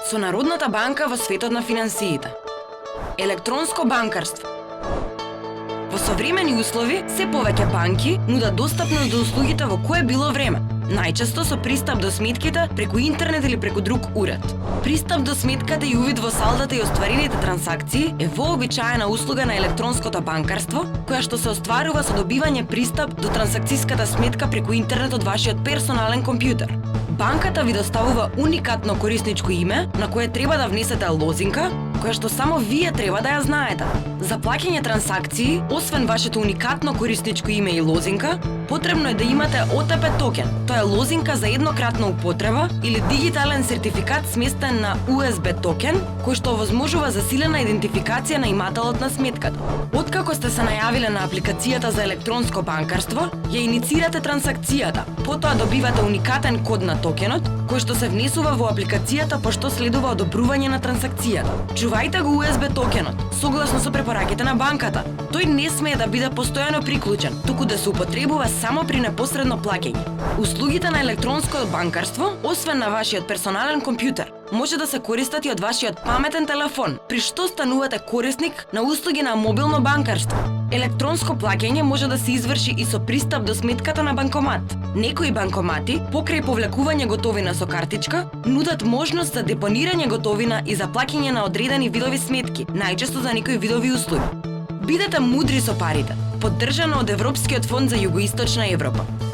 со Народната банка во светот на финансиите. Електронско банкарство. Во современи услови, се повеќе банки нудат достапност до услугите во кое било време, најчесто со пристап до сметките преку интернет или преку друг уред. Пристап до сметката и увид во салдата и остварените трансакции е вообичаена услуга на електронското банкарство, која што се остварува со добивање пристап до трансакцијската сметка преку интернет од вашиот персонален компјутер. Банката ви доставува уникатно корисничко име на кое треба да внесете лозинка, која што само вие треба да ја знаете. За плаќање трансакции, освен вашето уникатно корисничко име и лозинка, потребно е да имате OTP токен. Тоа е лозинка за еднократна употреба или дигитален сертификат сместен на USB токен, кој што овозможува засилена идентификација на имателот на сметката. Откако сте се најавиле на апликацијата за електронско банкарство, ја иницирате трансакцијата. Потоа добивате уникатен код на токенот, кој што се внесува во апликацијата пошто следува одобрување на трансакцијата. Чувајте го USB токенот, согласно со препораките на банката. Тој не смее да биде постојано приклучен, туку да се употребува само при непосредно плаќање. Услугите на електронско банкарство, освен на вашиот персонален компјутер, може да се користат и од вашиот паметен телефон, при што станувате корисник на услуги на мобилно банкарство. Електронско плаќање може да се изврши и со пристап до сметката на банкомат. Некои банкомати, покрај повлекување готовина со картичка, нудат можност за депонирање готовина и за плаќање на одредени видови сметки, најчесто за некои видови услуги. Бидете мудри со парите. Поддржано од Европскиот фонд за Југоисточна Европа.